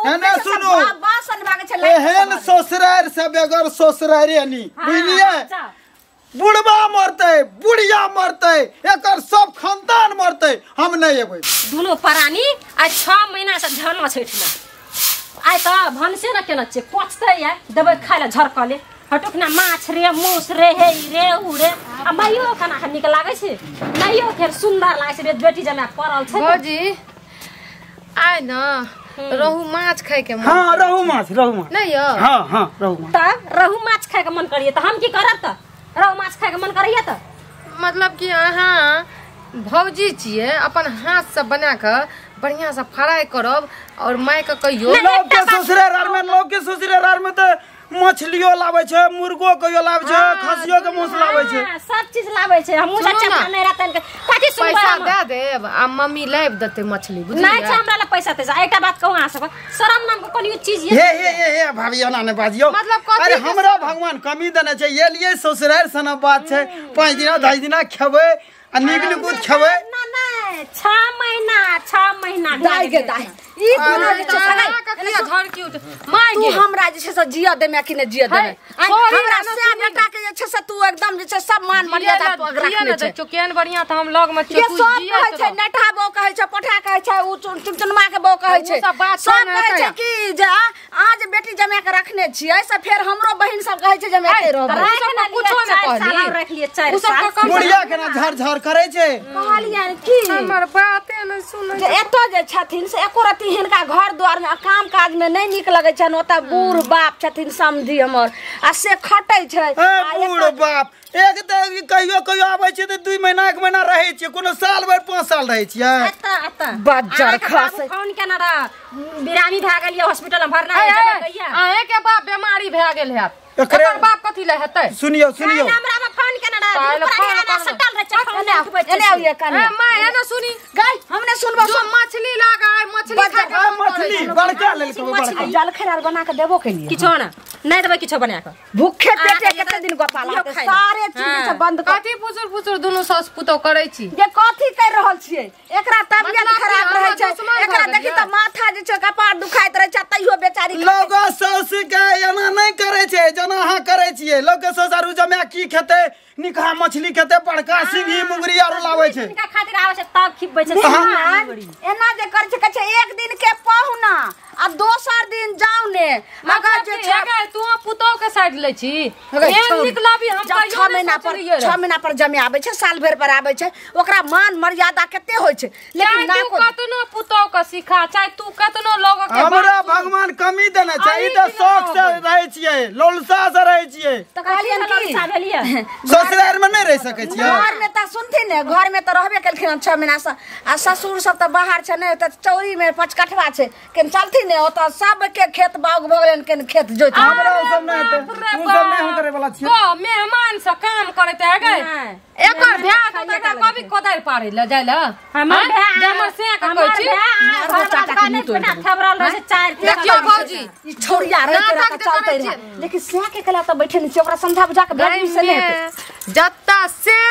एने सुनो एहन ससुरार से बेगर ससुरारे नी बुझलिए बुढ़वा मरते बुढ़िया मरते एकर सब खानदान मरते हम नहीं एबै दुनो परानी आ 6 महीना से झरना छैठना आइ त भनसे न केना छे पचते या देबै खाइला झरकले हटुकना माछ रे मूस रे हे रे उ रे आ माइयो खाना खा निक लागै छै माइयो फेर सुंदर लागै छै रे बेटी जमा परल छै भौजी आइ न रहु माछ खाइ के मन हां रहु माछ नहीं यो हां रहु माछ त रहु माछ खाइ के मन करिए त हम की करब त रहु माछ खाइ के मन करिए त मतलब कि अहाँ भौजी छिए अपन हाथ से बना के बढ़िया से फ्राई करब और माय के कहियो लोग के ससुरार में त मछलियो लाबै छै मुर्गो कहियो लाबै छै खसियो के मांस लाबै छै सब चीज लाबै छै हमहु अच्छा नै रहतन के काठी सुन पैसा दे देब आ मम्मी लाइब देते मछली बुझलिए नहीं छै हमरा ला पैसा तैसा एकटा बात कहू अहाँ सब शरम नाम के कोनी चीज हे भाभी एना नै बाजियो मतलब अरे हमरा भगवान कमी देने छै ये लिए ससुरार सना बात छै 5 दिन 10 दिन खेबै आ नीक नीक खेबै ना 6 महीना दाई के दाई ई दुनो जे छै कखलिया धर की उठ माय तू हमरा जे छै से जिया देमे कि नै जिया देमे हमरा से बेटा के जे छै से तू एकदम जे छै सब मान मर्यादा रखने छै चुकेन बढ़िया त हम लग में चुकू जिया कहै छै नठा बो कहै छै पठा कहै छै उ चुनचुनमा के बो कहै छै सब कहै छै कि जे आज बेटी जमा के रखने छियै से फेर हमरो बहिन सब कहै छै जमा के रहबै कुछो नै कहली रख लिए 4 साल बुढ़िया के ना झर झर करे छै कहलिया की हमर बाते नै सुनै जे एतो जे छथिन से एको रति हिनका घर द्वार में काम काज में नहीं निक लगे छन ओता बूढ़ बाप छथिन समझी हमर आ से खटै छै बूढ़ बाप एक त कहियो आबै छै त 2 महीना 1 महीना रहै छै कोनो साल भर 5 साल रहै छियै आता बज्जर खास फोन केना रा बिरामी भ गेल ये हॉस्पिटल में भरना है कहिया आए के बाप बीमारी भ गेल है एकरे बाप कथि ले हेतै सुनियो हमरा में फोन केना रा सटल रह छै एने आइए कने माय एना सुनी गाय हमने सुनबो जो मछली लगाय मछली खा मछली बड़का लेल के बड़का जल खरार बना के देबो के लिए किछो ना नहीं देबै किछो बना के भूखे पेटे केते दिन गोपाल हाथे सारे चीज से बंद कर कथि फुसुर दुनु सास पुतो करै छी जे कथि कर रहल छियै एकरा तबियत खराब रहै छै एकरा देखि त माथा जे छै कपार दुखाइत रहै छै तइयो बेचारी लोग सास के एना नै करे छै जना अहाँ करे छियै लोग के ससुरारू जमा की खेते निकहा मछली खेते बड़का सिंघी मुंगरी आरो लाबै छै इनका खातिर आबै छै तब खिबै छै एना जे कर छै कहै छै एक दिन के पहुना आ दोसर दिन जाऊ ने मगर जे छै तू पुतो के साइड ले छी एक निकलबी हम कहियो 6 महीना पर जमे आबै छै साल भर पर आबै छै ओकरा मान मर्यादा केते होय छै लेकिन ना तू कतनो पुतो के सिखा चाहे तू कतनो लोग के हमरा भगवान कमी देने छै ई त शौक से रहै छियै लोलसा से रहै छियै त कहलियन की भेलिए ससुरार में नै रह सकै छियै घर में त सुनथि ने घर में त रहबे केलखिन 6 महीना से आ ससुर सब त बाहर छै ने त चौरी में 5 कठवा छै केन चलथि ने ओता सब के खेत बाग भगलन केन खेत जोइत हमरा सब नै हेतै उ सब नै हम करे वाला छियै ओ मेहमान से काम करते है गए एकर भ्याह त तका कभी कोदार पारे ल जाय ल हमर हमर से कहै छी चाचा के नीतो फेबरल रह छै 4 देखियो भौजी ई छोड़िया रह के चलते रह लेकिन से के कला त बैठे नहीं ओकरा समझा बुझा के बेटी से नहीं जत्ता से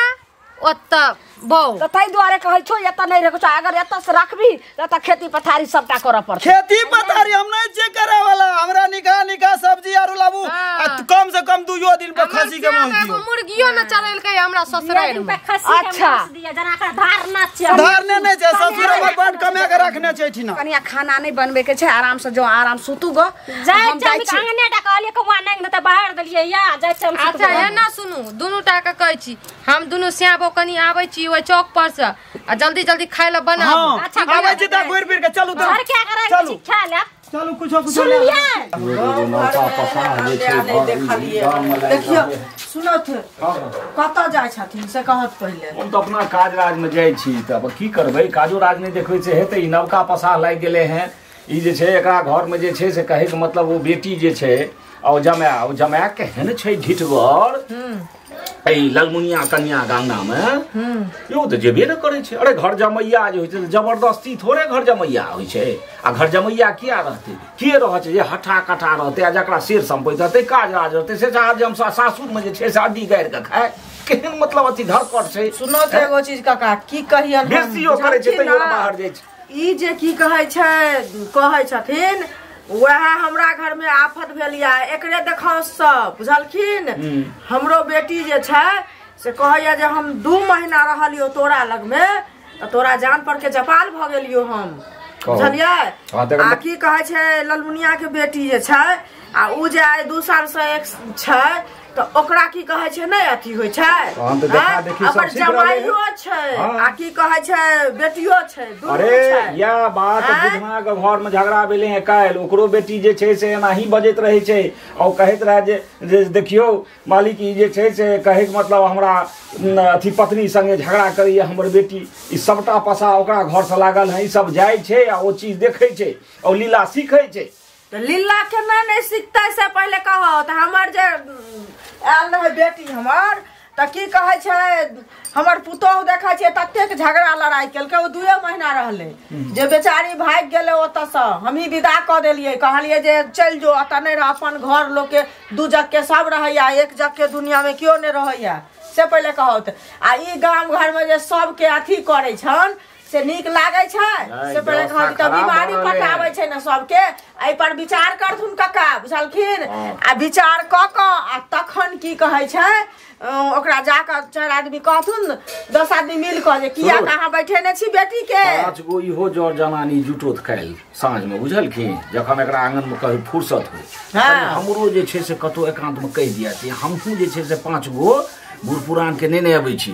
ओत्ता बौ त तै दुआरे कहै छौ एता नै रखो अगर एता से रखबी त खेती पथारी सबटा कर पड़त खेती पथारी हम नै जे करे वाला हमरा निका सब्जी आरो लाबू कम से कम 2 दिन पे खसी के मांस दियो मुर्गियो न चलैल के हमरा ससुराल में अच्छा जना का धारना छै धारने नै छै ससुर में बड कमे के रखने छै ठिना कनिया खाना नै बनबे के छै आराम से जो आराम सुतू गो जाय छै अंगने टा कहलिए कवा नै न त बाहर देलिए या जाय छै अच्छा एना सुनू दुनु टा के कहै छी हम दुनु स्याबो कनी आबै छी ओइ चौक पर से आ जल्दी खाय ल बनाबू अच्छा आबै छी त घुर फिर के चलू त घर क्या करे छी खा ले चलू कुछो सुनिए देखियो सुनो थे कत जाय छथिन से कहत पहिले हम तो अपना काज राज में जाय छी तब की करबै काजो राज नहीं देखै छै हेतै ई नवका पसाह लाग गेले हैं ई जे छै एकरा घर में जे छै से कहे के मतलब वो बेटी जे छै और जमाया केहन छै ढिठगर ए लगमुनिया कन्या गंगा में यो तो जेबे न करे छै अरे घर जमैया जे होय छै जबरदस्ती थोड़े घर जमैया होय छै आ घर जमैया किया रहते के रह छै जे हठा कठा रहते आ जकरा शेर संपैत रहते काज राज रहते से आज हम सासुर में जे छै से अड्डी गाड़ के खाए केहन मतलब अथी धरकट छै सुनो त एगो चीज काका की कहियन बेसियो करे छै तैयो बाहर जाय छै ई जे की कहै छथिन वह हमरा घर में आफत भेलिया एकरे देखाओ सब बुझलखिन। हमरो बेटी जे छै से कहैया जे हम 2 महीना रहलियो तोरा लग में तो तोरा जान पर के जपाल भ गेलियो हम बुझलिए। आ की कहे छै ललमुनिया के बेटी जे छै आ उ जे 2 साल से एक छै तो ओकरा की कहे छै नहीं अथी होय छै अपन जमाइयो छै आ की कहे छै बेटियो छै दुनू छै। अरे या बात बुढ़वा के घर में झगड़ा भेले है काल ओकरो बेटी जे छै से एना ही बजैत रहे छै और कहैत रहे जे देखियो मालिक ई जे छै से कहे के मतलब हमरा अथी पत्नी संगे झगड़ा करैए हमर बेटी ई सबटा पसा ओकरा घर से लागल है ई सब जाय छै आ ओ चीज देखै छै और लीला सीखै छै। तो लीला केना नहीं सीखते से पहले कहो तो हमर जे आयल रहे बेटी हमर तो की कहे छै हमर पुतोह देखे छै ततेक झगड़ा लड़ाई केलकै ओ 2 महीना रहले जे बेचारी भाग गेले ओतऽ से हमही विदा क देलिए कहलिए जे चल जो अत नहीं रह अपन घर लोग के 2 जग के सब रहैया एक जग के दुनिया में क्यों नहीं रहैया से पहले कहो। आ ई गांव घर में जे सब के अथी करे छन से नीक लागे छै से पहले कहो त बीमारी पटावे छै न सबके एहि पर विचार करथुन कका बुझलखिन। आ विचार क क आ तखन की कहे छै ओकरा जाकर 4 आदमी कहथुन 10 आदमी मिल क जे किया कहां बैठेने छी बेटी के 5 गो इहो जर जनानी जुटोत काल साँझ में बुझलखिन जखन एकरा आंगन में कहीं फुर्सत हो हमरो जे छै से कतो एकांत में कह दिया छै हमहू जे छै से 5 गो बूढ़ पुरान के नहीं अबै छी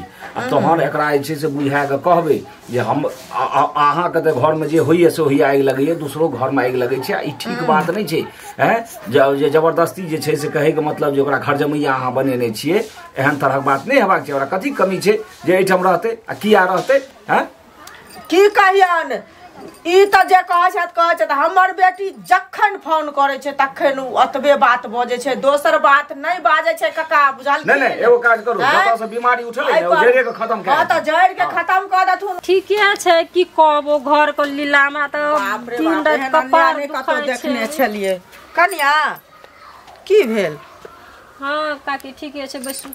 तहन एकरा जे छै से बुझा के कहबै जे हम अहाँ के घर में जे होइए से होइए आगि लगैए दूसरो घर में आगि लगै छै ई ठीक बात नहीं छै जे जबरदस्ती जे छै से कहे के मतलब जे ओकरा घर जमैया अहाँ बनेने छियै एहन तरहक बात नहीं हेबाक छै। ओकरा कथी कमी छै जे एहिठाम रहतै आ किया रहतै की कहियन ई त जे कहै छै हमर बेटी जखन फोन करे छै तखन ओतबे बात बजे छै दोसर बात नहीं बाजे छै कका बुझल नहीं नहीं एगो काज करू जतऽ से बीमारी उठले है ओ जड़े के खत्म कर त जड़ के खत्म कर दथुन ठीके छै की कहबो घर को लीला में त 3 रात कपार कतो देखने छलिए कन्या की भेल। हां काकी ठीके छै बैसू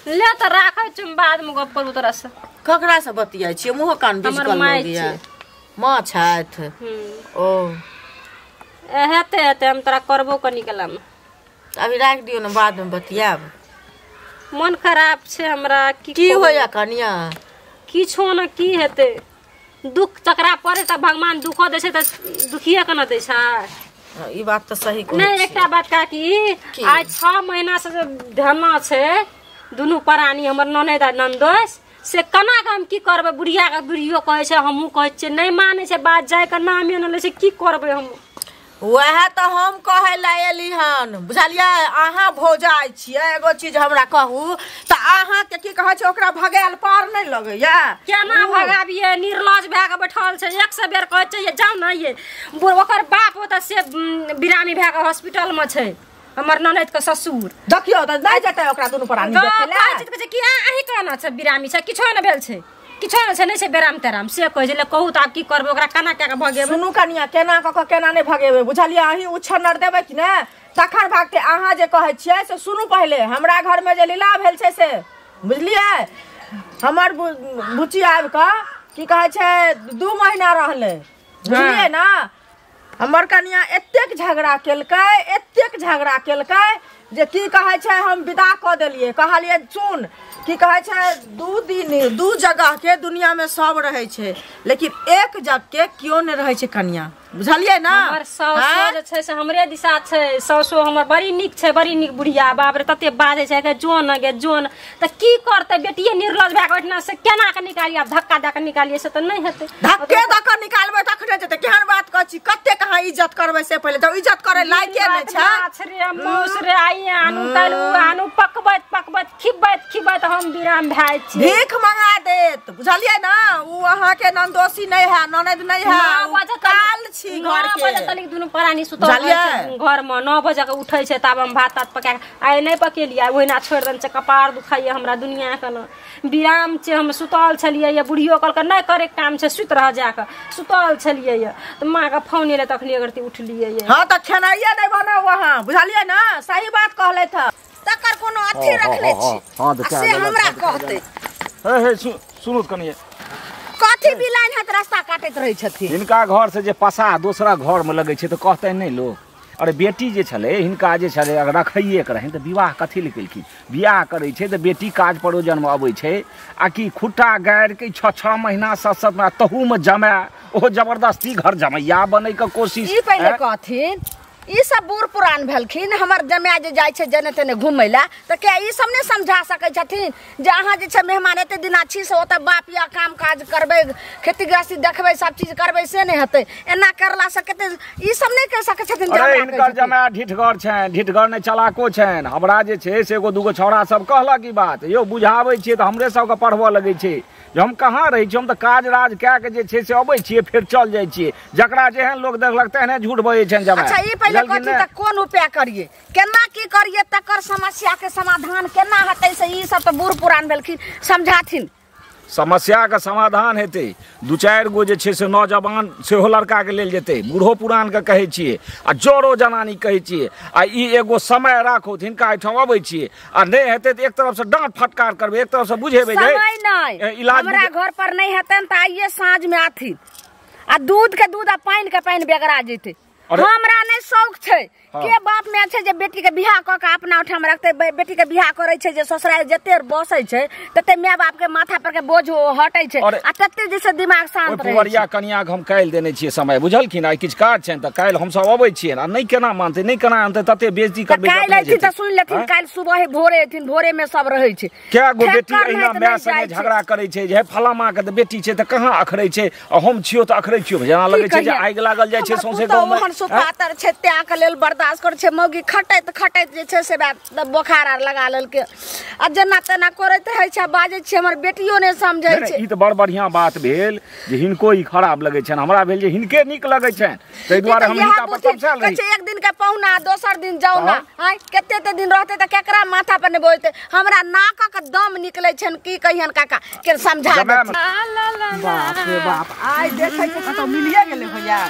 ले त राखै छी बाद में गप करू तोरा से ककरा से बतियाई छी मुंह कान बीच कर लगिया मां छाथ ओ हेते हम तोरा करबो कनी कला में अभी राख दियो न बाद में बतियाब मन खराब छै हमरा की होया कन्या किछो न की हेते दुख चकरा पड़े त भगवान दुखो दै छै त दुखिए के न दै छै ई बात त सही कहै नहीं एकटा बात काकी आज 6 महीना से धरना छै दुनू प्राणी हमर ननद आ नंदोस से कना के हम की करबे बुढ़िया के बुढ़ियो कहे छै हमहू कहे छै नहीं माने छै बात जाय के नामे न ले छै की करबे हम वह तो हम कहे ला एली हन बुझलिए अहाँ भौजाई छिए एगो चीज हमरा कहू त अहाँ के की कहे छै ओकरा भगायल पार नहीं लगैया केना भगाबिए निर्लज भए के बैठल छै 100 बेर कहे छै जाऊ न ये ओकर बाप ओत से बिरामी भए के हॉस्पिटल में छै हमर ननद के ससुर देखियो त नहीं जते ओकरा दुनू प्राणी देखे ला कहै छै कि अही कहना छै बिरामी छै किछो न भेल छै किछो न छै नहीं छै बेराम तेराम से कहै छै ले कहू त आब की करबे ओकरा केना के भगेबे सुनू कनिया केना क केना नहीं भगेबे बुझलिए अही उछनर देबे कि ने तखन भागते अहाँ जे कहै छियै से सुनू पहले हमरा घर में जे लीला भेल छै से बुझलिए हमर बुची आब क की कहै छै 2 महीना रहले बुझलिए ना हमर कनिया एतेक झगड़ा केलकै जे की कहे छै हम विदा क देलिए कहलिए सुन की कहे छै 2 जगह के दुनिया में सब रहे छै लेकिन एक जग के क्यों नहीं रहे छै कनिया बुझलिए ना। हमर सासो जे छै से हमरे दिशा छै सासो हमर बड़ी निक छै बड़ी निक बुढ़िया बाप रे तते बाजे छै के जोन त की करते बेटिए निर्लज भए के ओठना से केना के निकालिए धक्का दे के निकालिए से त नहीं हेतै धक्के द के निकालबे तखने जेते केहन बात कहै छी कते कहाँ इज्जत करबे से पहले त इज्जत करे लायके नै छै रे मौस रे आई आनु तलु आनु पकबैत खिबैत हम विराम भए छी भीख मंगा देत बुझलिए ना उ अहाँ के नंदोसी नहीं है ननद नहीं है काल छी घर के 9 बजे तक दुनू प्राणी सुतल घर में 9 बजे के उठै छै तब हम भात तात पका आइ नहीं पकेलिए ओहिना छोड़ देन छै कपार दुखाइए हमरा दुनिया के न विराम छै हम सुतल छलिए ये बुढ़ियो कहलक नहीं करे काम छै सुत रह जाके सुतल छलिए ये त मां के फोन एले तखनी करती उठलिए ये हां त खेनाइए नहीं बना वहां बुझलिए ना सही बात कहले था तकर कोनो अथी रखले छी हां से हमरा कहते हे सुनु कनिया कथी बिलाइन है रास्ता काटत रहे छथिन हिनका घर से जे पसा दूसरा घर में लगे छै तो कहते नहीं लोग अरे बेटी जे छले हिनका जे छले अगर रखइए के रहन तो विवाह कथी ले केलखिन बियाह करे छै तो बेटी काज परोजन में अबै छै आ कि खुट्टा गाड़ के 6 महीना 7 महीना तहू में जमा ओ जबरदस्ती घर जमैया बनै के कोशिश ई पहले कहथिन ई सब बूढ़ पुरान भेलखिन हमर जमाय जे जाइ छै जने तने घुमै ला त क्या ई सब ने समझा सकै छथिन जे अहाँ जे छै मेहमान एते दिन अच्छी से ओतऽ बाप या काम काज करबै खेती गृहस्थी देखबै सब चीज करबै से नहीं हेतै एना करला से कते ई सब नहीं कह सकै छथिन अरे हिनकर जमाय ढिठगर छनि ढिठगर ने चलाको छनि हमरा जे छै से एगो दूगो छौड़ा सब कहलक ई बात यौ बुझाबै छियै त हमरे सबके पढ़बऽ लगै छै जे हम कहाँ रही छी हम तो काज राज कए के जे छै से अबै छियै फिर चल जाइ छियै जकरा जेहन लोग देखलक तेहने झूठ बजै छनि जमाय अच्छा ई पहले कथि त कोन उपाय करिए केना की करिए तकर समस्या के समाधान केना हेतै से ई सब त बूढ़ पुरान भेलखिन समझाथिन समस्या का समाधान हेतै 2-4 गो जे छै से नौजवान सेहो लड़का के लेल जेतै बूढ़ो पुरान के कहै छियै आ जोरो जनानी कहै छियै आ ई एगो समय राखो हिनका एहिठाम अबै छियै आ नहीं हेतै त एक तरफ से डांट फटकार करबै एक तरफ से बुझेबै जे समय नहीं हमरा घर पर नहीं हेतन त आइए साँझ में आथिन आ दूध के दूध आ पानी के पानी बेगरा जेतै हमरा नहीं शौक छै के बाप में छै जे बेटी के बियाह क के अपना उठाम रखते बेटी के बियाह करे छै जे ससुराल जते बसै छै तते माय बाप के माथा पर के बोझ हटै छै आ तते जैसे दिमाग शांत रहे पुवरिया कन्या के हम काल्हि देने छियै समय बुझलखिन आ किछ काज छनि त काल्हि हम सब अबै छियै आ नहीं केना मानते नहीं केना आनते तते बेइज्जती करबै काल्हि एथिन त सुन लेथिन काल्हि सुबह भोरे एथिन भोरे में सब रहै छै क्या गो बेटी एहिना माय संगे झगड़ा करै छै जे फलामा के त बेटी छै त कहाँ अखरै छै आ हम छियो त अखरै छियो जेना लगै छै जे आगि लागल जाइ छै सौंसे गांव में सुपातर छै त्या के लेल बर्दाश्त कर छै मौगी खटैत जे छै से बोखार आर लगा लेलकै आ जेना तेना करैत है छै बाजै छै हमर बेटियो ने समझै छै ई त बड़ बढ़िया बात भेल जे हिनको ई खराब लगै छन हमरा भेल जे हिनके नीक लगै छन तै दुआरे हम हिनका पर तमसाल रही छै एक दिन के पहुना दोसर दिन जाउना हाय कते दिन रहते त केकरा माथा पर ने बोलते हमरा नाक के दम निकलै छन की कहियन काका के समझा दे बाप रे बाप आइ देखै छै कतौ मिलिए गेलै भैया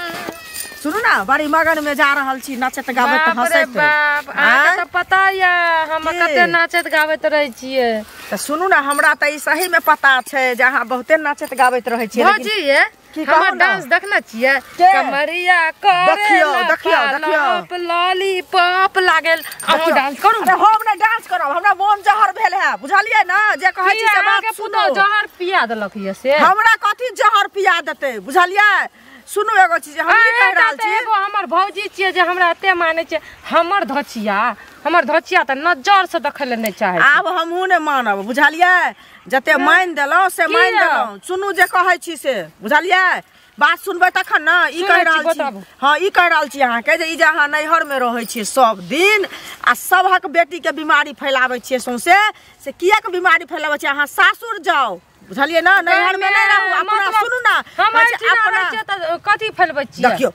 सुनू ना बड़ी मगन में जा रहल छी नाचत गावत हंसैत बाप आके त पता या हम कते नाचत गावत रहै छियै त सुनू ना हमरा त ई सही में पता छै जे अहाँ बहुते नाचत गावत रहै छियै भौजी ये हमर डांस देखना छियै कमरिया करे देखियो लॉलीपॉप लागल अहू डांस करू अरे हम ने डांस करब हमरा मोन जहर भेल है बुझलियै ना जे कहै छी से बात सुनो जहर पिया देलक ये से हमरा कथि जहर पिया देतै बुझलियै सुनू एगो चीज हम ई कह रहल छी एगो हमर भौजी छियै जे हमरा एते माने छै हमर धचिया त नजर से देखै ले नै चाहे आब हमहू ने मानब बुझलियै जते मान देलौ से मान देलौ सुनू जे कहै छी से बुझलियै बात सुनबै तखन ना ई कह रहल छी हां ई कह रहल छी अहाँ के जे ई जे अहाँ नैहर में रहै छी सब दिन आ सबहक बेटी के बीमारी फैलाबै छियै सौंसे से किया के बीमारी फैलाबै छी अहाँ सासुर जाओ बुझलिए ना नैहर में नहीं रहू अपना सुनू ना अपना कथि फैलबै छी देखियो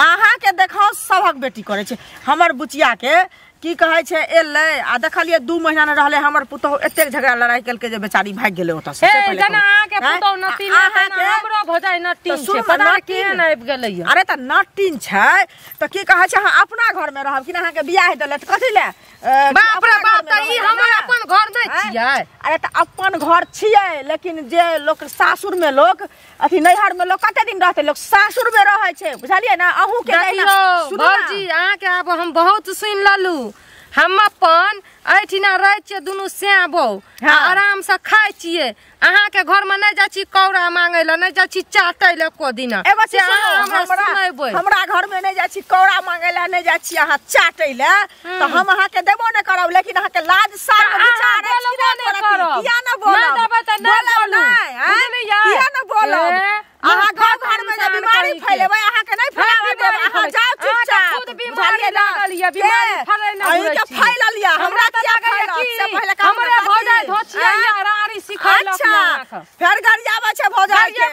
अहाँ के देखाओ सबहक बेटी करे छै हमर बुचिया के की कहै छै एलै आ देखलिए 2 महीना न रहले हमर पुतौ एते झगड़ा लड़ाई केलके जे बेचारी भाग गेलै ओतऽ से पहले जना अहाँ के पुतौ नती ने हमरो भजाई नटी छै पता केहन आबि गेलै अरे त नटीन छै त की कहै छै अहाँ अपना घर में रहब कि अहाँ के बियाह देले त कथि ले बाप रे बाप त ई हमर अपन घर नै छियै अरे त अपन घर छियै लेकिन जे लोग सासुर में लोग अथी नैहर में लोग कते दिन रहते लोग सासुर में रहै छै बुझलिए ना अहू के भौजी अहाँ के आब हम बहुत सुन ललू हम अपन ऐठिना रहै छियै दुनू सैं बहु आराम से खाइ छियै अहाँ के घर में नहीं जा छी कौड़ा मांगे ला नहीं जा छी चाटै ला को दिन एगो चीज हमरा घर में नहीं जा छी कौड़ा मांगे ला नहीं जा छी अहाँ चाटै ला तो हम अहाँ के देबो न करब लेकिन अहाँ के लाज शर्म विचार किया न बोलब किया न बोलब अहाँ घर में जे बीमारी फैलेबै अहाँ के नहीं फैलावे देब अहाँ जाओ चुपचाप खुद बीमारी लागल या बीमारी फैलै न अहीं के फैलल या हमरा किया फैलल से पहले काम हमरा भौजाई धोचिया या रारी सिखैलक अच्छा फिर गरियाबे छै भौजाई के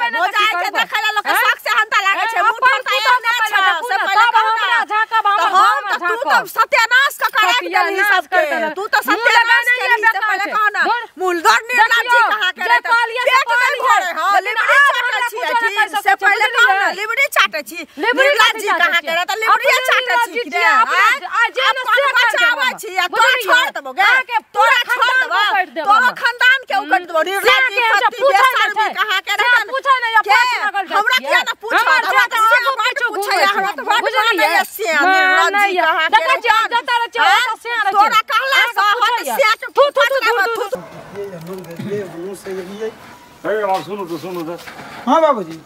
देखै ला लोक शक से हंता लागे छै मुंह पर से पहले हमरा झाका हम तू तो सत्यानाश का करा देली सबके तू तो सत्यानाश केली से पहले कहना मूलधर निर्लज्ज कहा करे पेट में भरे हां लिबड़ी चाटै छी से पहले कहना लिबड़ी चाटै छी निर्लज्ज कहा करे त लिबड़ी चाटै छी कि आज न से बचाबै छी तोरा छोड़ देबो गे तोरा छोड़ देबो तोरा खानदान के उकट दो रे राजी पत्ती बेसर भी कहां के रे पूछा नहीं या पांच लगल हमरा क्या ना पूछो हमरा तो आगू पीछे पूछे हमरा तो बात नहीं से राजी कहां के देखा छी जता रे से तोरा कहला से से तू सुनू तो हाँ बाबूजी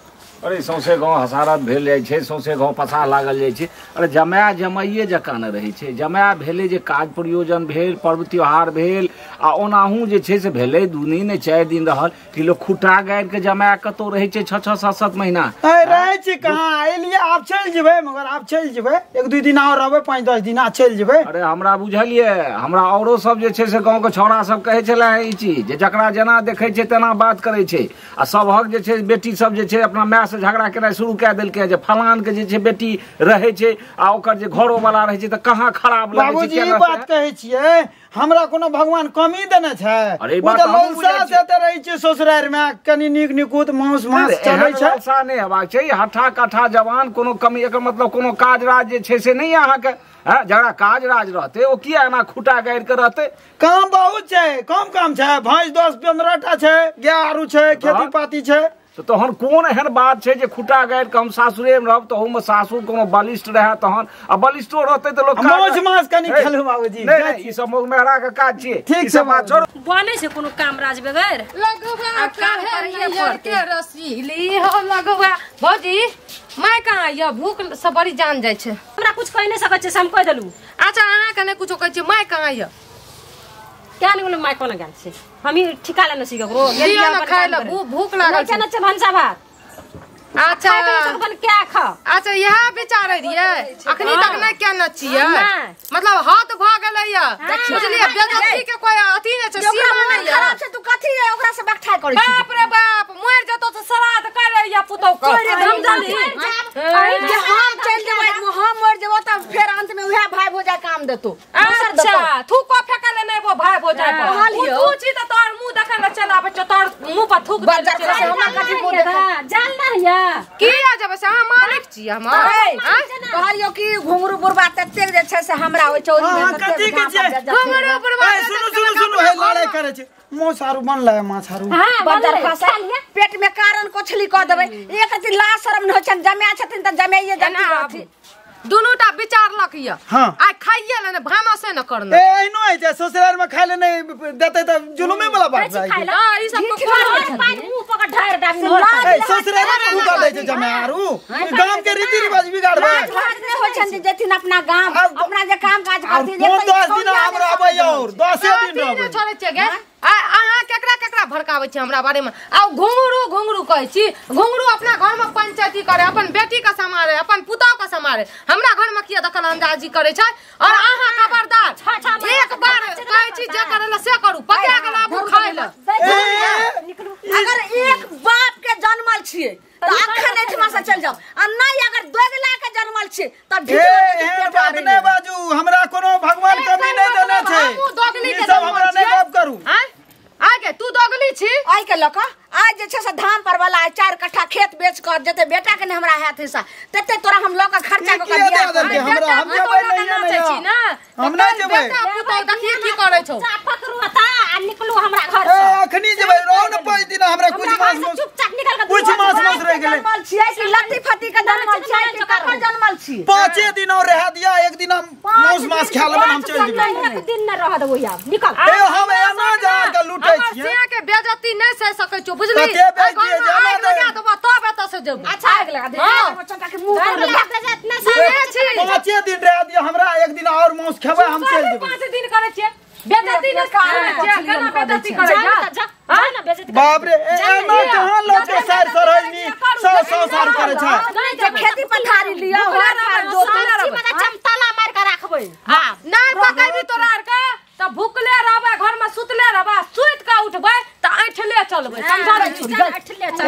अरे सौंसे गाँव हसारत भेल जाइ छै सौंसे गाँव पछा लागल जाइ छै अरे जमाया जमाइए जकाँ न रहै छै जमाया भेलै जे काज प्रयोजन भेल पर्व त्योहार भेल आ ओनाहू जे छै से भेलै 2 दिन 4 दिन रहल कि लोग खुटा गाड़ि के जमाया कतौ रहै छै 6 7 महीना रहै छै कहाँ एलिए आब चलि जेबै मगर आब चलि जेबै 1-2 दिन और रहबै 5-10 दिन आ चलि जेबै अरे हमरा बुझलिए हमरा औरो सब जे छै से गाँव के छौड़ा सब कहै छले ई चीज जे जकरा जेना देखै छै तेना बात करै छै आ सबहक जे छै बेटी सब जे छै अपना माय से झगड़ा केनाइ शुरू कए देलकै जे फलान के जे छै बेटी रहै छै आ ओकर जे घरो वाला रहै छै तऽ कहाँ खराब लागै छै बाबूजी ई बात कहै छियै हमरा कोनो भगवान कमी देने छै अरे ओ तऽ ललसा से तऽ रहै छै ससुरारि में कनी नीक निकुत मांस चलै छै ललसा नहि हेबाक छै हठा कठा जवान कोनो कमी एकर मतलब कोनो काज राज जे छै से नहीं अहाँ के जकरा काज राज रहते ओ किया एना खुटा गाड़ि के रहते काम बहुत छै कम काम छै भैंस 10-15 टा छै गाय आरू छै खेती पाती छै तो तहन कोन एहन बात छै जे खुटा गाड़ि के हम सासुरे में रहब तहू में सासुर कोनो बलिष्ठ रहे तहन आ बलिष्ठो रहते तो लोग मौज मास कनी खेलू बाबूजी नहीं ई सब मोग मेहरा के काज छियै ठीक छै बात छोड़ बने छै कोनो काम राज बगैर लगवा काहे के रसीली हो लगवा भौजी मैं कहां ये भूख से बड़ी जान जाय छै हमरा कुछ कहि नहीं सकै छै से हम कह देलू अच्छा अहाँ के नहीं कुछो कहै छी मैं कहां ये क्या नहीं बोले माय कोना गेल छै हम ही ठिका लेने छी ककरो लिया ना खाय ल भूख लागल छै ना छै भंसा भात अच्छा बन क्या खा अच्छा यह बेचारे रिये अखनी तक नहीं क्या न छियै मतलब हाथ भ गेलै या बुझलिए बेजती के कोई अथी नै छै सीमा नै है खराब छै तू कथी है ओकरा से बैठा करै छी बाप रे बाप मोर जतो से श्राद्ध करे या पुतौ करे हम जल्दी जे हम चल जेबै हम मर जेबो त फेर अंत में उहे भाई भोजा काम देतो अच्छा थूको फेकले नै वो भाई भोजा तू छी त तोर मुंह देखे न चलाबे छ तोर मुंह पर थूक दे से हमरा कथी मुंह देखा जान ना है की आ जब से हम मालिक छी हम कहलियो कि घुंगरू बुरबा तते जे छै से हमरा ओइ चौरी में कथी के छै घुंगरू बुरबा सुनु हे लड़ाई करे छै मो सारू बन लाए मां सारू बदर खसा पेट में कारण कोछली क देबै एक अति ला शरम न हो छ जमाया छथिन त जमाइए जती रहथि दुनुटा विचारलक ये हां आ खाइए ले भामा से न करना ए एनो है जे ससुराल में खाले नहीं देते त जुलुमे वाला बात जाई ई सब को पानी मुंह पकड़ ढार डाबी नोर ए ससुराल में उगा दै छै जमारू गांव के रीति रिवाज बिगाड़बे नहीं हो छन जेथिन अपना गांव अपना जे काम काज करथि जे 10 दिन हमरा आबै और 10 दिन रहबै छोड़े छै गे अहाँ केकरा केकरा भड़काबै छी हमरा बारे में आ घुंगरू कहै छी घुंगरू अपना घर में पंचायती करे अपन बेटी का समारे अपन पुतौ का समारे हमरा घर में किया दखल अंदाजी करे छै और अहाँ खबरदार एक बार कहै छी जे करला से करू पका के लाबू खाइ ल अगर एक बाप के जन्मल छियै त अखन एठमा से चल जाओ आ नहीं अगर दोगला के जन्मल छियै त ए बात नै बाजू हमरा कोनो भगवान कमी नै देने छै ई सब हमरा नै गप करू आगे तू दोगली छी आई के लक आज जे छै से धाम पर वाला 4 कट्ठा खेत बेच कर जते बेटा के ने हमरा हाथ हिस्सा तते तोरा हम लक खर्चा क दिया हमरा हम जेबै नहीं छी ना हम नहीं जेबै तो देखिए की करे छौ पकड़ू ता आ निकलू हमरा घर से अखनी जेबै रहो न 5 दिन हमरा कुछ मास चुपचाप निकल के कुछ मास रह गेलै जन्मल छियै कि लत्ती फत्ती के जन्मल छियै कि ककर जन्मल छी 5 दिन और रह दिया एक दिन हम मास खा लेबै हम चल जेबै एक दिन न रह देबो यार निकल ए हम एना जा के लूटै छियै के बेइज्जती नहीं सह सकै छौ बुझली के बेइज्जती जाना लगा देबो तब एत से जेबो अच्छा आग लगा दे बच्चा के मुंह पर इतना सारे 5 दिन रह दिया हमरा एक दिन और मास खेबै हम चल जेबै 5 दिन करे छियै बेइज्जती न करे केना बेइज्जती करे जा ना बेइज्जती बाप रे एना कहां लोग के सार सरहनी 100 सार करे छै जे खेती पथारी लिया घर पर दोस्ती में चमतला मार के राखबै हां नहीं पकैबी तोरा आर के त भूखले रहबे घर में सुतले रहबे सुइत के उठबे त ऐठले चलबे समझा दै छी ऐठले चल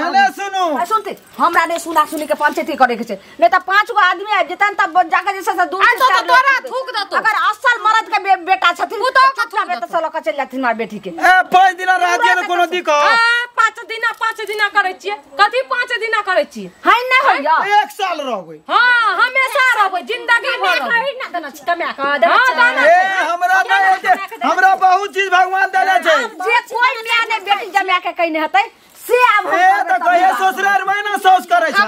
एने सुनु सुनते हमरा ने सुना सुनी के पंचायती करे के छे नहीं त 5 गो आदमी आ जेतन तब जाके जैसे से दूर तो तोरा थूक दतो अगर असल मर्द के बेटा छथिन तो छठा बेटा से लक चल जाथिन मार बेटी के 5 दिन रात में कोनो दिक्कत 5 दिन करे छिए कथी 5 दिन करे छिए हाय नहीं होइया 1 साल रहबै हां हमेशा रहबै जिंदगी भर खरीद ना देना छ कमा का देना ए हमरा नहीं हमरा बहुत चीज भगवान देले छै जे कोई मिया ने बेटी जमा के कइने हतै से अब ए त कहे ससुरार महीना सौस करे छै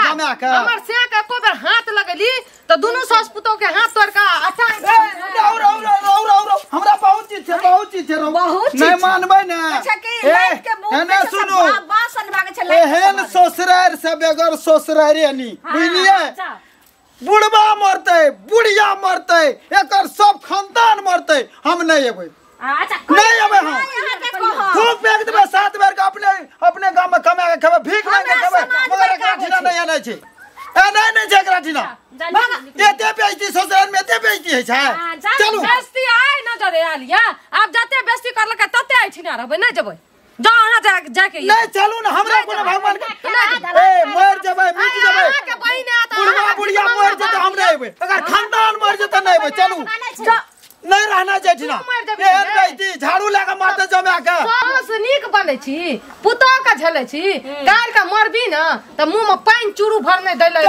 जमा के हमर से के एको बेर हाथ लगेली त दुनु सास पुतौ के हाथ तोड़ का अच्छा हमरा बहुत चीज छै नहीं मानबै ना अच्छा के लाइट के मुंह ने सुनो बासन भागे छै एहन ससुरार से बेगर ससुरारे नी बुझलिए बुढ़बा मरते बुढ़िया मरते एकर सब खानदान मरते हम नहीं एबै अच्छा नहीं अबे हम खूब फेंक देबे 7 बेर के अपने गांव में कमा के खेबे भीख मांग के खेबे मगर एकरा ठिना नहीं आनै छै नहीं छै एकरा ठिना एते बेइज्जती ससुराल में एते बेइज्जती है छै चलू बेइज्जती आइ न जरे आलिया अब जते बेइज्जती करलक तते आइ छिना रहबै नहीं जेबै जाओ वहां जाके नहीं चलू ना हमरा कोनो भगवान के ए मर जेबै मिट जेबै के बहिन आता बुढ़वा बुढ़िया मर जेतै हम नहीं एबै अगर खानदान मर जेतै नहीं एबै चलू नहीं रहना चाहिए ना एहन बेइज्जती झाड़ू लेके मारते जमा के सास नीक बनै छी पुतो के झले छी काल का मरबी न त मुंह में पानी चूरू भरने दैले